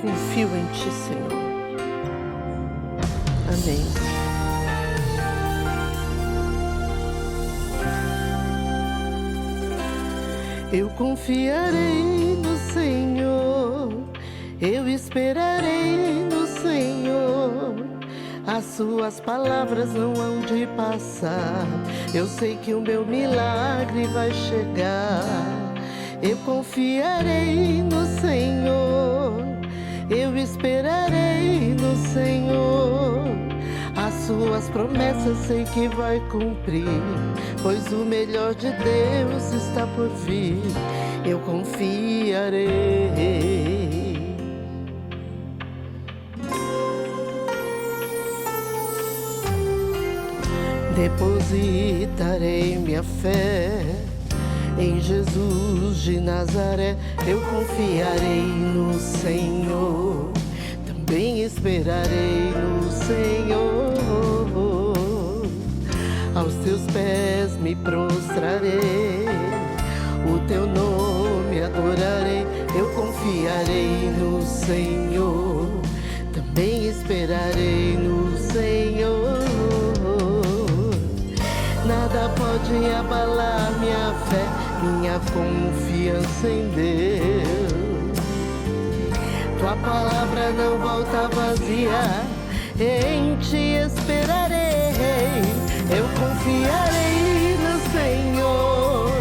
confio em Ti, Senhor. Amém. Eu confiarei no Senhor, eu esperarei no Senhor. As suas palavras não hão de passar, eu sei que o meu milagre vai chegar. Eu confiarei no Senhor, eu esperarei no Senhor. As suas promessas sei que vai cumprir, pois o melhor de Deus está por vir. Eu confiarei. Depositarei minha fé em Jesus de Nazaré. Eu confiarei no Senhor, também esperarei no Senhor. Aos teus pés me prostrarei, o teu nome adorarei. Eu confiarei no Senhor, também esperarei no Senhor. Nada pode abalar minha fé, minha confiança em Deus. Tua palavra não volta vazia, em Ti esperarei. Eu confiarei no Senhor,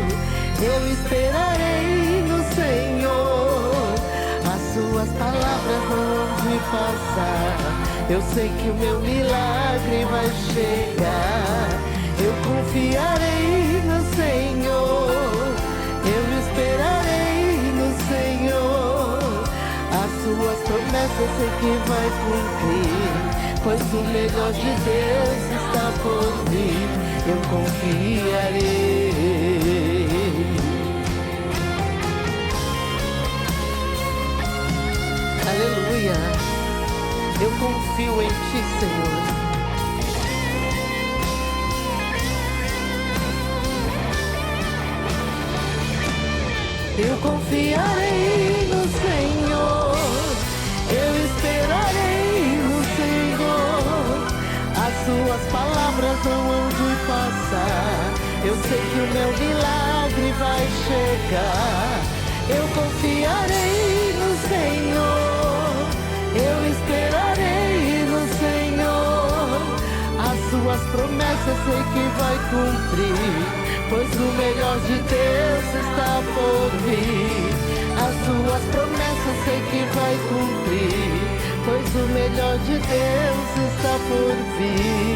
eu esperarei no Senhor. As suas palavras não vão me passar, eu sei que o meu milagre vai chegar. Eu confiarei no Senhor, eu esperarei no Senhor. As suas promessas sei que vai cumprir, pois o melhor de Deus está por vir. Eu confiarei. Aleluia. Eu confio em Ti, Senhor. Eu confiarei no Senhor, eu esperarei no Senhor. As suas palavras não hão de passar, eu sei que o meu milagre vai chegar. Eu confiarei no Senhor, eu esperarei no Senhor. As suas promessas sei que vai cumprir, pois o melhor de Deus está por vir. As suas promessas sei que vai cumprir, pois o melhor de Deus está por vir.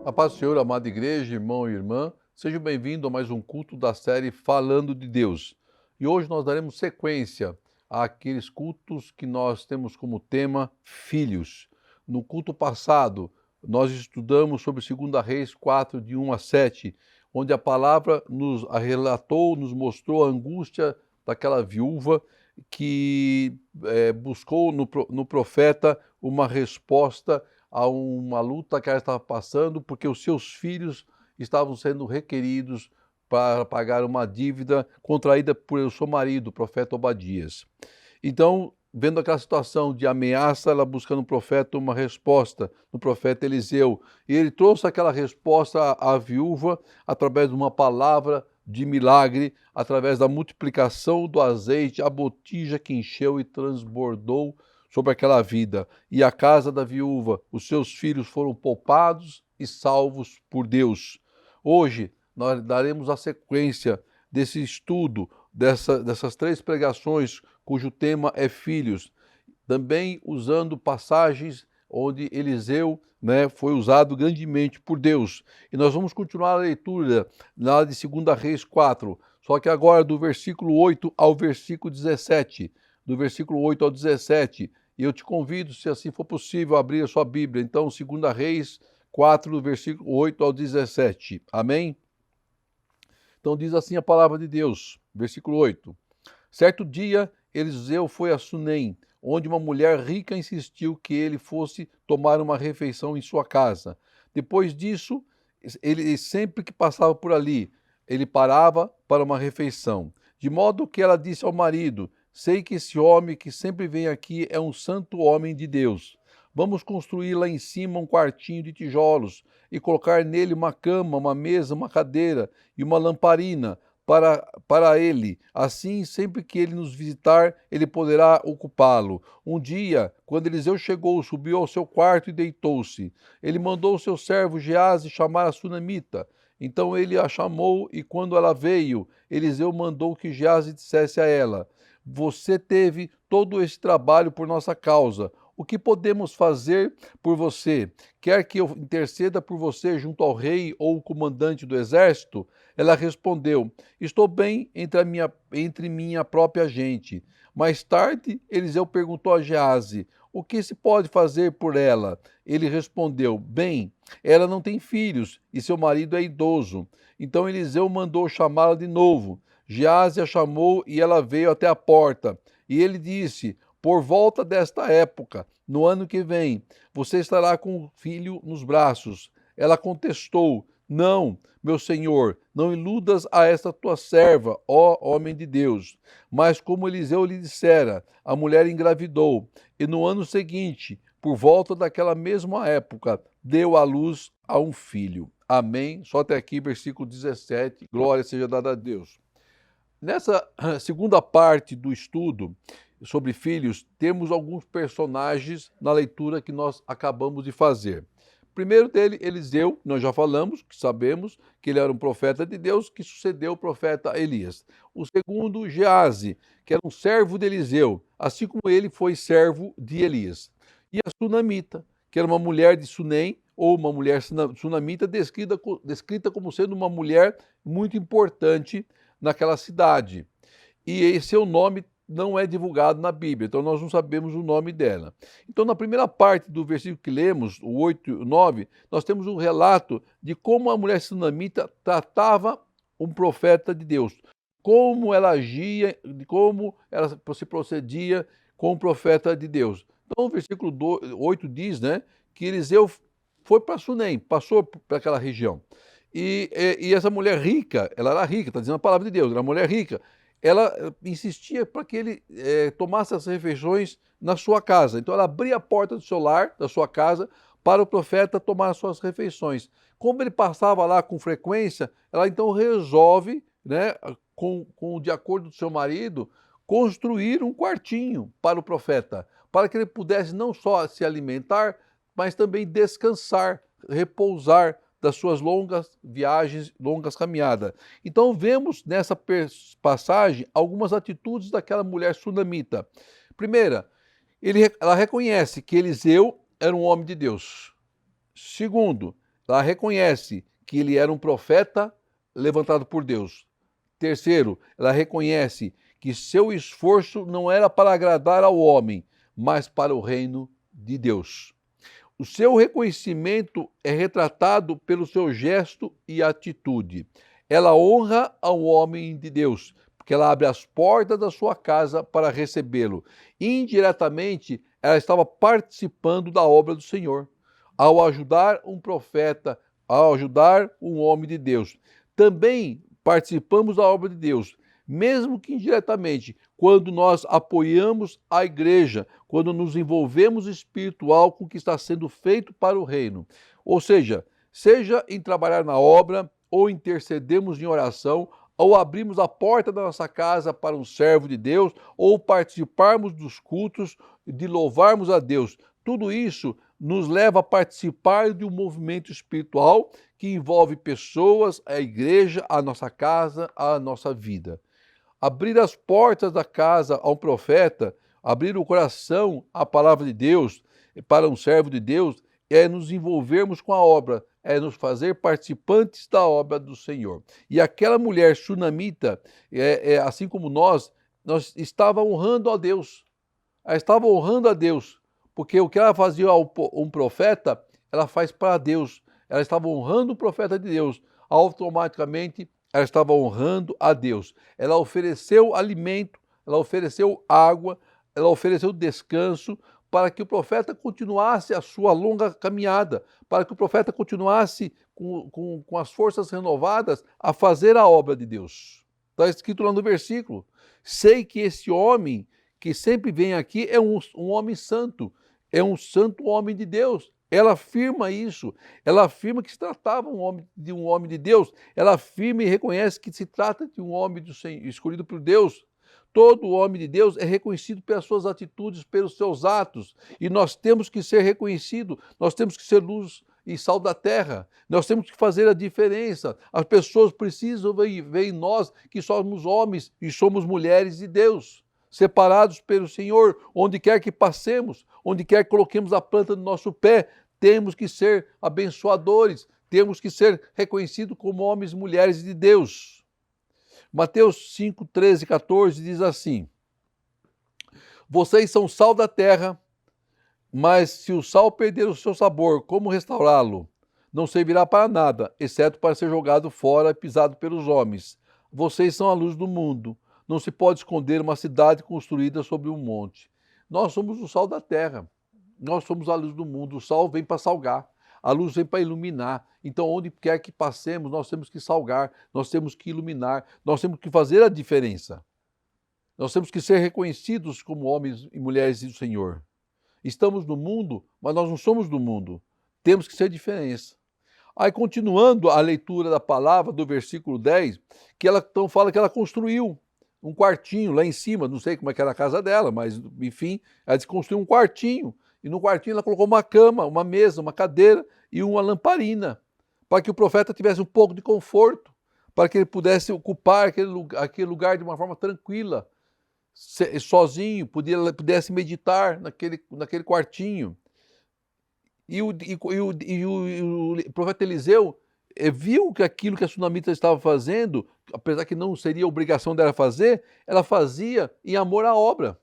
A paz do Senhor, amada igreja, irmão e irmã, sejam bem-vindos a mais um culto da série Falando de Deus. E hoje nós daremos sequência àqueles cultos que nós temos como tema Filhos. No culto passado, nós estudamos sobre 2 Reis 4, de 1 a 7, onde a palavra nos relatou, nos mostrou a angústia daquela viúva que buscou no profeta uma resposta a uma luta que ela estava passando, porque os seus filhos estavam sendo requeridos para pagar uma dívida contraída por seu marido, o profeta Obadias. Então, vendo aquela situação de ameaça, ela buscando no profeta uma resposta, no profeta Eliseu. E ele trouxe aquela resposta à viúva através de uma palavra de milagre, através da multiplicação do azeite, a botija que encheu e transbordou sobre aquela vida. E a casa da viúva, os seus filhos foram poupados e salvos por Deus. Hoje, nós daremos a sequência desse estudo, dessas 3 pregações, cujo tema é filhos, também usando passagens onde Eliseu foi usado grandemente por Deus. E nós vamos continuar a leitura lá de 2 Reis 4, só que agora do versículo 8 ao versículo 17. Do versículo 8 ao 17, E eu te convido, se assim for possível, a abrir a sua Bíblia. Então, 2 Reis 4, do versículo 8 ao 17. Amém? Então diz assim a palavra de Deus, versículo 8. Certo dia, Eliseu foi a Sunem, onde uma mulher rica insistiu que ele fosse tomar uma refeição em sua casa. Depois disso, ele sempre que passava por ali, ele parava para uma refeição. De modo que ela disse ao marido: sei que esse homem que sempre vem aqui é um santo homem de Deus. Vamos construir lá em cima um quartinho de tijolos e colocar nele uma cama, uma mesa, uma cadeira e uma lamparina para ele. Assim, sempre que ele nos visitar, ele poderá ocupá-lo. Um dia, quando Eliseu chegou, subiu ao seu quarto e deitou-se. Ele mandou o seu servo Geazi chamar a sunamita. Então ele a chamou e quando ela veio, Eliseu mandou que Geazi dissesse a ela: você teve todo esse trabalho por nossa causa. O que podemos fazer por você? Quer que eu interceda por você junto ao rei ou o comandante do exército? Ela respondeu: estou bem entre minha própria gente. Mais tarde, Eliseu perguntou a Geazi: o que se pode fazer por ela? Ele respondeu: bem, ela não tem filhos e seu marido é idoso. Então Eliseu mandou chamá-la de novo. Geazi a chamou e ela veio até a porta. E ele disse: por volta desta época, no ano que vem, você estará com o filho nos braços. Ela contestou: não, meu senhor, não iludas a esta tua serva, ó homem de Deus. Mas como Eliseu lhe dissera, a mulher engravidou, e no ano seguinte, por volta daquela mesma época, deu à luz a um filho. Amém? Só até aqui, versículo 17. Glória seja dada a Deus. Nessa segunda parte do estudo sobre filhos, temos alguns personagens na leitura que nós acabamos de fazer. Primeiro dele, Eliseu, nós já falamos, que sabemos que ele era um profeta de Deus, que sucedeu o profeta Elias. O segundo, Geazi, que era um servo de Eliseu, assim como ele foi servo de Elias. E a Sunamita, que era uma mulher de Sunem, ou uma mulher sunamita, descrita como sendo uma mulher muito importante naquela cidade. E seu nome não é divulgado na Bíblia, então nós não sabemos o nome dela. Então, na primeira parte do versículo que lemos, o 8 e o 9, nós temos um relato de como a mulher sunamita tratava um profeta de Deus, como ela agia, como ela se procedia com o profeta de Deus. Então, o versículo 8 diz, né, que Eliseu foi para Sunem, passou para aquela região. E essa mulher rica, ela era rica, está dizendo a palavra de Deus, era uma mulher rica. Ela insistia para que ele tomasse as refeições na sua casa. Então ela abria a porta do seu lar, da sua casa, para o profeta tomar as suas refeições. Como ele passava lá com frequência, ela então resolve, né, de acordo com seu marido, construir um quartinho para o profeta, para que ele pudesse não só se alimentar, mas também descansar, repousar das suas longas viagens, longas caminhadas. Então vemos nessa passagem algumas atitudes daquela mulher sunamita. Primeira, ela reconhece que Eliseu era um homem de Deus. Segundo, ela reconhece que ele era um profeta levantado por Deus. Terceiro, ela reconhece que seu esforço não era para agradar ao homem, mas para o reino de Deus. O seu reconhecimento é retratado pelo seu gesto e atitude. Ela honra ao homem de Deus, porque ela abre as portas da sua casa para recebê-lo. Indiretamente, ela estava participando da obra do Senhor, ao ajudar um profeta, ao ajudar um homem de Deus. Também participamos da obra de Deus, mesmo que indiretamente, quando nós apoiamos a igreja, quando nos envolvemos espiritual com o que está sendo feito para o reino. Ou seja em trabalhar na obra, ou intercedemos em oração, ou abrimos a porta da nossa casa para um servo de Deus, ou participarmos dos cultos, de louvarmos a Deus. Tudo isso nos leva a participar de um movimento espiritual que envolve pessoas, a igreja, a nossa casa, a nossa vida. Abrir as portas da casa a um profeta, abrir o coração à palavra de Deus, para um servo de Deus, é nos envolvermos com a obra, é nos fazer participantes da obra do Senhor. E aquela mulher sunamita, assim como nós estava honrando a Deus. Ela estava honrando a Deus, porque o que ela fazia ao um profeta, ela faz para Deus. Ela estava honrando o profeta de Deus. Automaticamente, ela estava honrando a Deus. Ela ofereceu alimento, ela ofereceu água, ela ofereceu descanso para que o profeta continuasse a sua longa caminhada, para que o profeta continuasse com as forças renovadas a fazer a obra de Deus. Está escrito lá no versículo. Sei que esse homem que sempre vem aqui é um homem santo, é um santo homem de Deus. Ela afirma isso, ela afirma que se tratava de um homem de Deus, ela afirma e reconhece que se trata de um homem escolhido por Deus. Todo homem de Deus é reconhecido pelas suas atitudes, pelos seus atos, e nós temos que ser reconhecidos, nós temos que ser luz e sal da terra, nós temos que fazer a diferença. As pessoas precisam ver em nós que somos homens e somos mulheres de Deus, separados pelo Senhor, onde quer que passemos, onde quer que coloquemos a planta do nosso pé, temos que ser abençoadores, temos que ser reconhecidos como homens e mulheres de Deus. Mateus 5, 13 e 14 diz assim: vocês são sal da terra, mas se o sal perder o seu sabor, como restaurá-lo? Não servirá para nada, exceto para ser jogado fora e pisado pelos homens. Vocês são a luz do mundo. Não se pode esconder uma cidade construída sobre um monte. Nós somos o sal da terra. Nós somos a luz do mundo. O sal vem para salgar. A luz vem para iluminar. Então, onde quer que passemos, nós temos que salgar, nós temos que iluminar, nós temos que fazer a diferença. Nós temos que ser reconhecidos como homens e mulheres do Senhor. Estamos no mundo, mas nós não somos do mundo. Temos que ser diferença. Aí, continuando a leitura da palavra, do versículo 10, que ela então fala que ela construiu um quartinho lá em cima, não sei como é que era a casa dela, mas enfim, ela construiu um quartinho, e no quartinho ela colocou uma cama, uma mesa, uma cadeira e uma lamparina, para que o profeta tivesse um pouco de conforto, para que ele pudesse ocupar aquele lugar de uma forma tranquila, sozinho, pudesse meditar naquele quartinho. E o profeta Eliseu viu que aquilo que a sunamita estava fazendo, apesar que não seria obrigação dela fazer, ela fazia em amor à obra.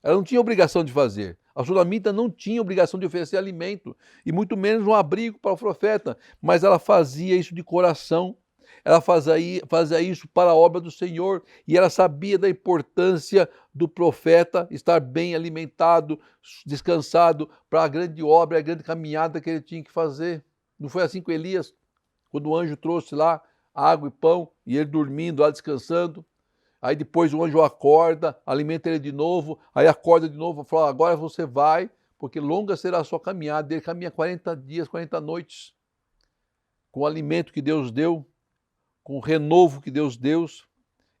Ela não tinha obrigação de fazer. A sunamita não tinha obrigação de oferecer alimento, e muito menos um abrigo para o profeta, mas ela fazia isso de coração. Ela fazia isso para a obra do Senhor, e ela sabia da importância do profeta estar bem alimentado, descansado para a grande obra, a grande caminhada que ele tinha que fazer. Não foi assim com Elias, quando o anjo trouxe lá água e pão, e ele dormindo lá, descansando. Aí depois o anjo acorda, alimenta ele de novo, aí acorda de novo, fala: agora você vai, porque longa será a sua caminhada. Ele caminha 40 dias, 40 noites, com o alimento que Deus deu, com o renovo que Deus deu.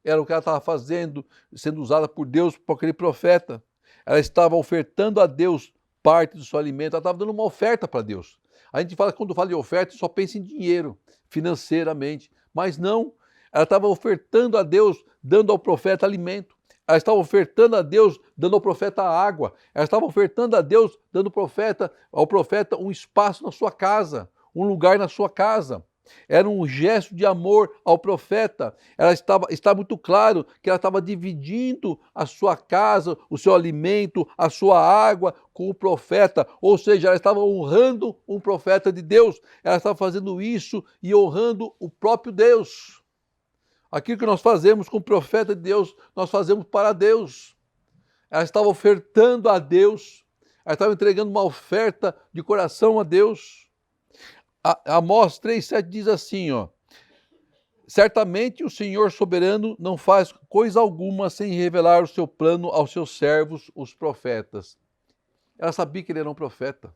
Era o que ela estava fazendo, sendo usada por Deus, por aquele profeta. Ela estava ofertando a Deus parte do seu alimento, ela estava dando uma oferta para Deus. A gente fala, quando fala de oferta, só pensa em dinheiro, financeiramente, mas não. Ela estava ofertando a Deus, dando ao profeta alimento. Ela estava ofertando a Deus, dando ao profeta água. Ela estava ofertando a Deus, dando ao profeta um espaço na sua casa, um lugar na sua casa. Era um gesto de amor ao profeta. Está muito claro que ela estava dividindo a sua casa, o seu alimento, a sua água com o profeta. Ou seja, ela estava honrando um profeta de Deus. Ela estava fazendo isso e honrando o próprio Deus. Aquilo que nós fazemos com o profeta de Deus, nós fazemos para Deus. Ela estava ofertando a Deus. Ela estava entregando uma oferta de coração a Deus. Amós 3,7 diz assim, ó: certamente o Senhor soberano não faz coisa alguma sem revelar o seu plano aos seus servos, os profetas. Ela sabia que ele era um profeta,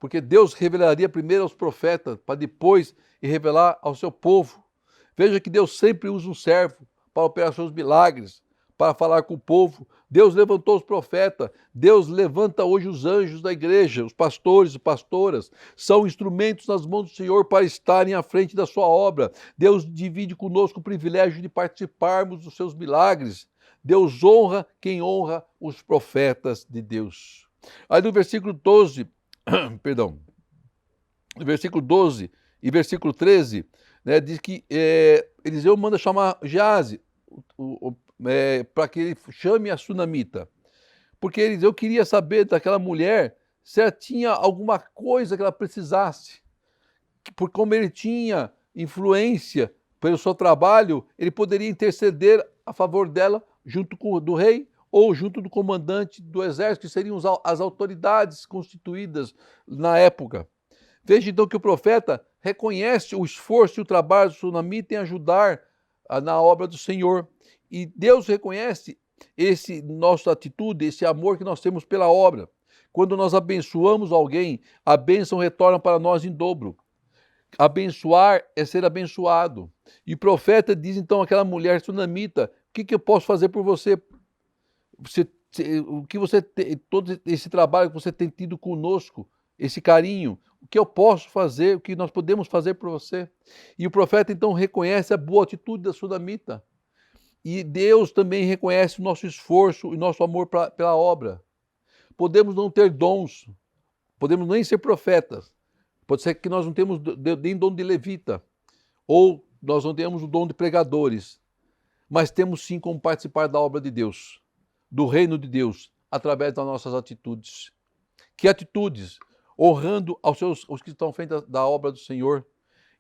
porque Deus revelaria primeiro aos profetas, para depois revelar ao seu povo. Veja que Deus sempre usa um servo para operar seus milagres, para falar com o povo. Deus levantou os profetas, Deus levanta hoje os anjos da igreja, os pastores e pastoras, são instrumentos nas mãos do Senhor para estarem à frente da sua obra. Deus divide conosco o privilégio de participarmos dos seus milagres. Deus honra quem honra os profetas de Deus. Aí no versículo 12, no versículo 12 e versículo 13, diz que Eliseu manda chamar Geazi, para que ele chame a sunamita. Porque Eliseu queria saber daquela mulher se ela tinha alguma coisa que ela precisasse. Por como ele tinha influência pelo seu trabalho, ele poderia interceder a favor dela junto com o do rei ou junto do comandante do exército, que seriam as autoridades constituídas na época. Veja então que o profeta reconhece o esforço e o trabalho do sunamita em ajudar na obra do Senhor. E Deus reconhece esse nossa atitude, esse amor que nós temos pela obra. Quando nós abençoamos alguém, a bênção retorna para nós em dobro. Abençoar é ser abençoado. E o profeta diz então àquela mulher sunamita: o que eu posso fazer por você? O que você todo esse trabalho que você tem tido conosco, esse carinho, o que eu posso fazer, o que nós podemos fazer por você? E o profeta então reconhece a boa atitude da sunamita. E Deus também reconhece o nosso esforço e nosso amor pela obra. Podemos não ter dons, podemos nem ser profetas, pode ser que nós não temos nem dom de levita, ou nós não temos o dom de pregadores, mas temos sim como participar da obra de Deus, do reino de Deus, através das nossas atitudes. Que atitudes? Honrando os que estão à frente da obra do Senhor,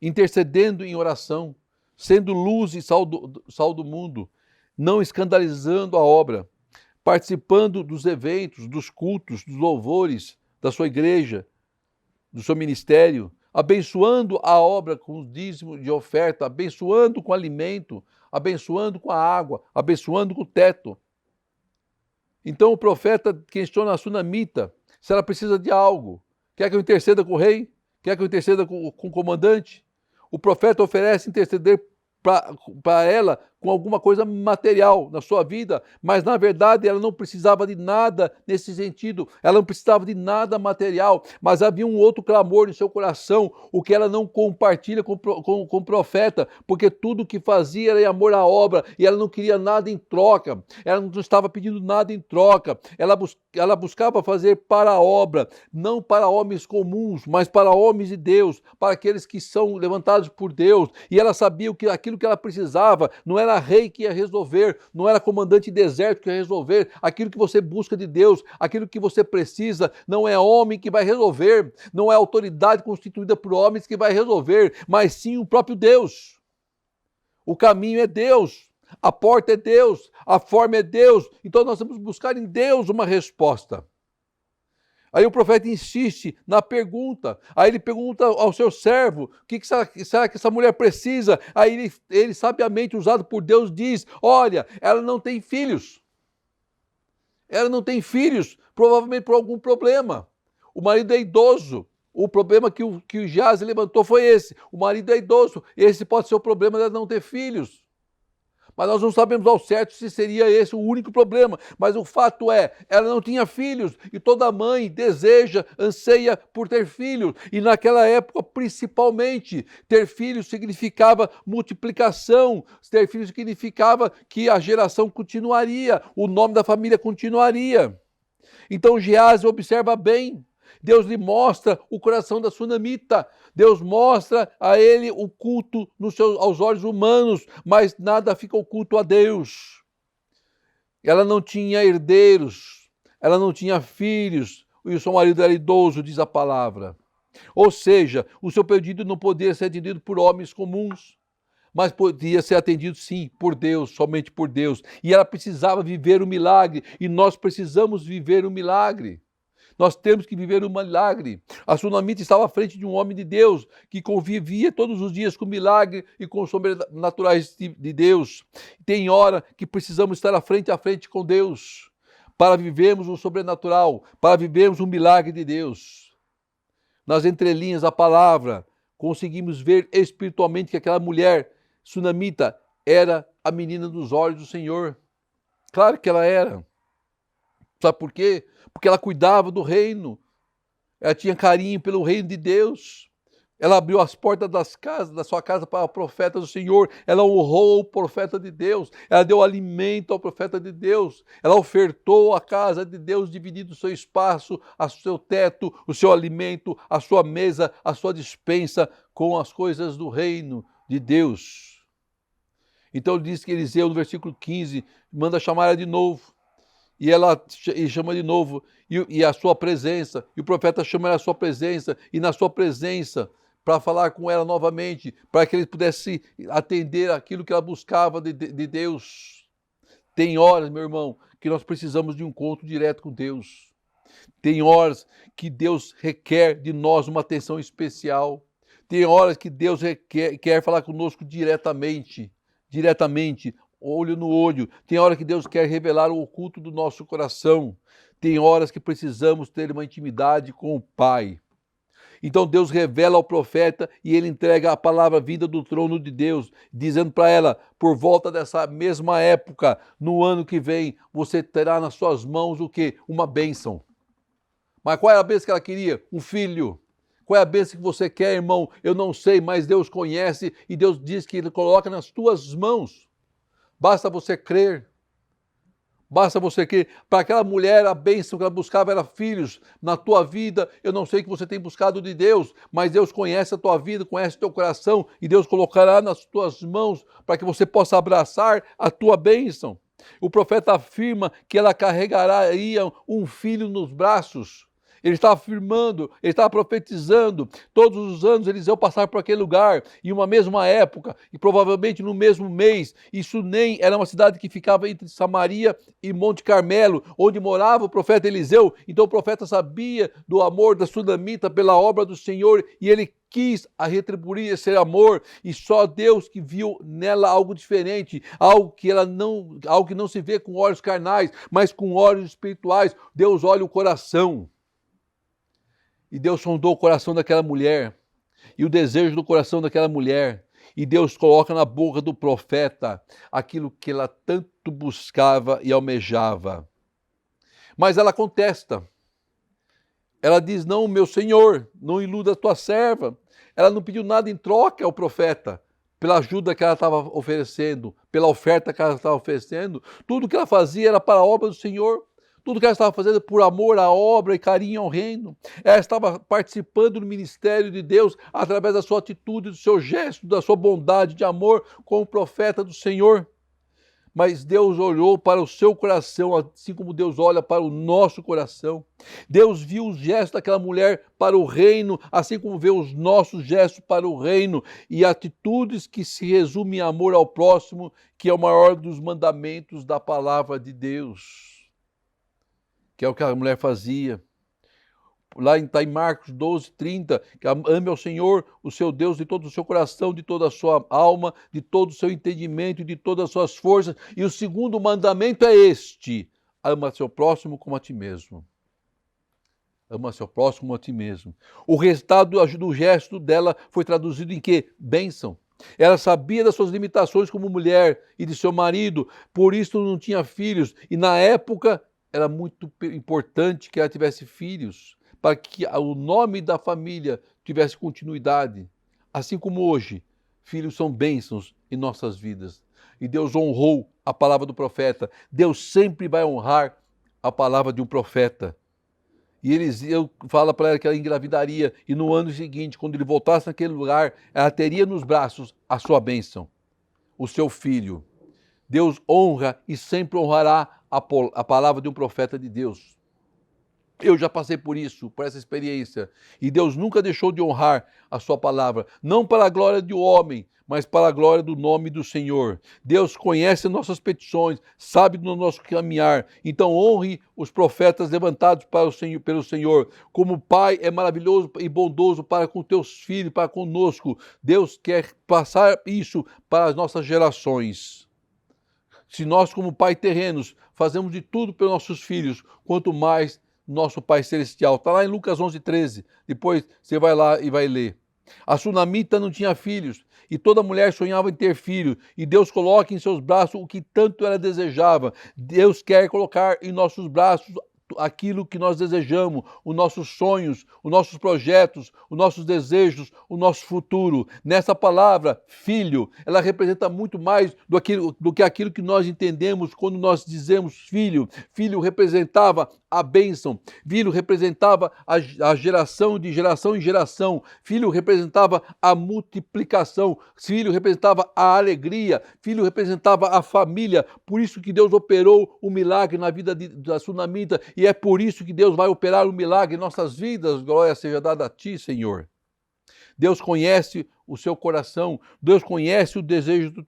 intercedendo em oração, sendo luz e sal do mundo, não escandalizando a obra, participando dos eventos, dos cultos, dos louvores da sua igreja, do seu ministério, abençoando a obra com o dízimo de oferta, abençoando com alimento, abençoando com a água, abençoando com o teto. Então o profeta questiona a sunamita se ela precisa de algo. Quer que eu interceda com o rei? Quer que eu interceda com o comandante? O profeta oferece interceder para ela com alguma coisa material na sua vida, mas na verdade ela não precisava de nada nesse sentido, ela não precisava de nada material, mas havia um outro clamor no seu coração, o que ela não compartilha com o profeta, porque tudo que fazia era em amor à obra, e ela não queria nada em troca, ela não estava pedindo nada em troca, ela buscava fazer para a obra, não para homens comuns, mas para homens de Deus, para aqueles que são levantados por Deus, e ela sabia que aquilo que ela precisava não era rei que ia resolver, não era comandante de exército que ia resolver, aquilo que você busca de Deus, aquilo que você precisa, não é homem que vai resolver, não é autoridade constituída por homens que vai resolver, mas sim o próprio Deus. O caminho é Deus, a porta é Deus, a forma é Deus, então nós vamos buscar em Deus uma resposta. Aí o profeta insiste na pergunta, aí ele pergunta ao seu servo, o que será que essa mulher precisa? Aí ele sabiamente usado por Deus diz, olha, ela não tem filhos, provavelmente por algum problema, o marido é idoso, o problema que o Geazi levantou foi esse, o marido é idoso, esse pode ser o problema dela não ter filhos. Mas nós não sabemos ao certo se seria esse o único problema. Mas o fato é, ela não tinha filhos. E toda mãe deseja, anseia por ter filhos. E naquela época, principalmente, ter filhos significava multiplicação. Ter filhos significava que a geração continuaria, o nome da família continuaria. Então Geazi observa bem. Deus lhe mostra o coração da sunamita. Deus mostra a ele o culto aos olhos humanos, mas nada fica oculto a Deus. Ela não tinha herdeiros, ela não tinha filhos, e o seu marido era idoso, diz a palavra. Ou seja, o seu pedido não podia ser atendido por homens comuns, mas podia ser atendido sim por Deus, somente por Deus. E ela precisava viver o milagre, e nós precisamos viver o milagre. Nós temos que viver um milagre. A sunamita estava à frente de um homem de Deus que convivia todos os dias com o milagre e com os sobrenaturais de Deus. Tem hora que precisamos estar à frente com Deus para vivermos o sobrenatural, para vivermos o milagre de Deus. Nas entrelinhas da palavra, conseguimos ver espiritualmente que aquela mulher sunamita era a menina dos olhos do Senhor. Claro que ela era. Sabe por quê? Porque ela cuidava do reino, ela tinha carinho pelo reino de Deus, ela abriu as portas da sua casa para o profeta do Senhor, ela honrou o profeta de Deus, ela deu alimento ao profeta de Deus, ela ofertou à casa de Deus, dividindo o seu espaço, o seu teto, o seu alimento, a sua mesa, a sua despensa com as coisas do reino de Deus. Então diz que Eliseu, no versículo 15, manda chamar ela de novo. E chama de novo, e a sua presença, e o profeta chama ela à sua presença, e na sua presença, para falar com ela novamente, para que ele pudesse atender aquilo que ela buscava de Deus. Tem horas, meu irmão, que nós precisamos de um encontro direto com Deus. Tem horas que Deus requer de nós uma atenção especial. Tem horas que Deus quer falar conosco diretamente, olho no olho. Tem hora que Deus quer revelar o oculto do nosso coração. Tem horas que precisamos ter uma intimidade com o Pai. Então Deus revela ao profeta e ele entrega a palavra vinda do trono de Deus, dizendo para ela, por volta dessa mesma época, no ano que vem, você terá nas suas mãos o quê? Uma bênção. Mas qual é a bênção que ela queria? Um filho. Qual é a bênção que você quer, irmão? Eu não sei, mas Deus conhece e Deus diz que Ele coloca nas tuas mãos. Basta você crer. Basta você crer. Para aquela mulher, a bênção que ela buscava era filhos. Na tua vida, eu não sei o que você tem buscado de Deus, mas Deus conhece a tua vida, conhece o teu coração e Deus colocará nas tuas mãos para que você possa abraçar a tua bênção. O profeta afirma que ela carregaria um filho nos braços. Ele está afirmando, ele está profetizando. Todos os anos eles iam passar por aquele lugar, em uma mesma época, e provavelmente no mesmo mês. Isso nem era uma cidade que ficava entre Samaria e Monte Carmelo, onde morava o profeta Eliseu. Então o profeta sabia do amor da sunamita pela obra do Senhor, e ele quis retribuir esse amor, e só Deus que viu nela algo diferente, algo que não se vê com olhos carnais, mas com olhos espirituais. Deus olha o coração. E Deus sondou o coração daquela mulher, e o desejo do coração daquela mulher, e Deus coloca na boca do profeta aquilo que ela tanto buscava e almejava. Mas ela contesta. Ela diz, não, meu Senhor, não iluda a tua serva. Ela não pediu nada em troca ao profeta, pela ajuda que ela estava oferecendo, pela oferta que ela estava oferecendo. Tudo que ela fazia era para a obra do Senhor. Tudo que ela estava fazendo por amor à obra e carinho ao reino. Ela estava participando do ministério de Deus através da sua atitude, do seu gesto, da sua bondade de amor como profeta do Senhor. Mas Deus olhou para o seu coração, assim como Deus olha para o nosso coração. Deus viu os gestos daquela mulher para o reino, assim como vê os nossos gestos para o reino, e atitudes que se resumem em amor ao próximo, que é o maior dos mandamentos da palavra de Deus. Que é o que a mulher fazia. Lá está em Marcos 12:30, que ame ao Senhor, o seu Deus, de todo o seu coração, de toda a sua alma, de todo o seu entendimento, de todas as suas forças. E o segundo mandamento é este: ama seu próximo como a ti mesmo. Ama seu próximo como a ti mesmo. O resultado do gesto dela foi traduzido em quê? Bênção. Ela sabia das suas limitações como mulher e de seu marido, por isso não tinha filhos. E na época era muito importante que ela tivesse filhos, para que o nome da família tivesse continuidade. Assim como hoje, filhos são bênçãos em nossas vidas. E Deus honrou a palavra do profeta. Deus sempre vai honrar a palavra de um profeta. E Eliseu fala para ela que ela engravidaria, e no ano seguinte, quando ele voltasse naquele lugar, ela teria nos braços a sua bênção, o seu filho. Deus honra e sempre honrará a palavra de um profeta de Deus. Eu já passei por isso, por essa experiência. E Deus nunca deixou de honrar a sua palavra. Não para a glória do homem, mas para a glória do nome do Senhor. Deus conhece nossas petições, sabe do nosso caminhar. Então honre os profetas levantados pelo Senhor. Como Pai é maravilhoso e bondoso para com teus filhos, para conosco. Deus quer passar isso para as nossas gerações. Se nós, como Pai terrenos, fazemos de tudo pelos nossos filhos, quanto mais nosso Pai Celestial. Está lá em Lucas 11:13. Depois você vai lá e vai ler. A sunamita não tinha filhos, e toda mulher sonhava em ter filho, e Deus coloca em seus braços o que tanto ela desejava. Deus quer colocar em nossos braços aquilo que nós desejamos, os nossos sonhos, os nossos projetos, os nossos desejos, o nosso futuro. Nessa palavra, filho, ela representa muito mais do que aquilo que nós entendemos quando nós dizemos filho. Filho representava a bênção, filho representava a geração de geração em geração, filho representava a multiplicação, filho representava a alegria, filho representava a família. Por isso que Deus operou o milagre na vida da Sunamita, e é por isso que Deus vai operar o milagre em nossas vidas. Glória seja dada a ti, Senhor. Deus conhece o seu coração, Deus conhece o desejo do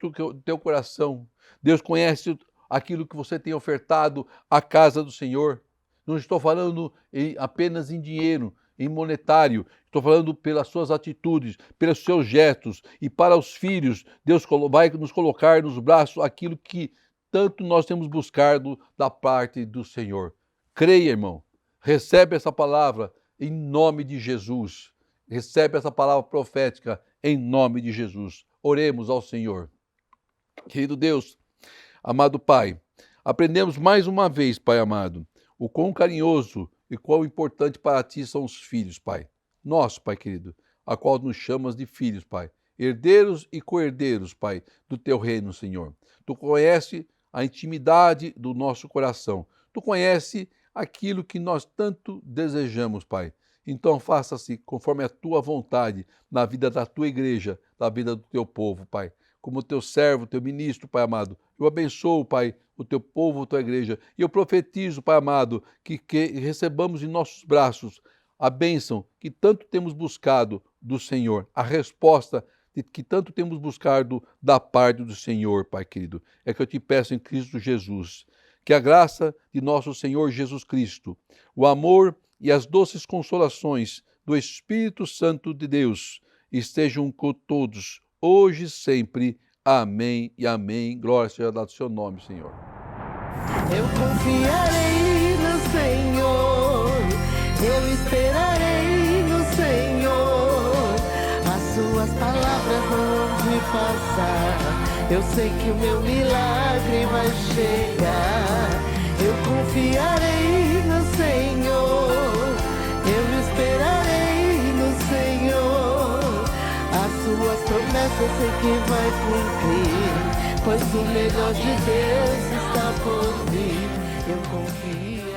teu coração, Deus conhece aquilo que você tem ofertado à casa do Senhor. Não estou falando apenas em dinheiro, em monetário, estou falando pelas suas atitudes, pelos seus gestos. E para os filhos, Deus vai nos colocar nos braços aquilo que tanto nós temos buscado da parte do Senhor. Creia, irmão, recebe essa palavra em nome de Jesus. Recebe essa palavra profética em nome de Jesus. Oremos ao Senhor. Querido Deus, amado Pai, aprendemos mais uma vez, Pai amado, o quão carinhoso e quão importante para ti são os filhos, Pai. Nós, Pai querido, a qual nos chamas de filhos, Pai. Herdeiros e co-herdeiros, Pai, do teu reino, Senhor. Tu conhece a intimidade do nosso coração. Tu conhece aquilo que nós tanto desejamos, Pai. Então faça-se conforme a tua vontade na vida da tua igreja, na vida do teu povo, Pai. Como teu servo, teu ministro, Pai amado, eu abençoo, Pai, o teu povo, a tua igreja. E eu profetizo, Pai amado, que recebamos em nossos braços a bênção que tanto temos buscado do Senhor, a resposta que tanto temos buscado da parte do Senhor, Pai querido. É que eu te peço em Cristo Jesus, que a graça de nosso Senhor Jesus Cristo, o amor e as doces consolações do Espírito Santo de Deus estejam com todos, hoje e sempre. Amém e amém. Glória seja dada ao seu nome, Senhor. Eu confiarei no Senhor, eu esperarei no Senhor. As suas palavras vão me passar, eu sei que o meu milagre vai chegar. Eu confiarei no Senhor, eu esperarei no Senhor. As suas promessas sei que vai cumprir, pois o melhor de Deus está por vir. Eu confio.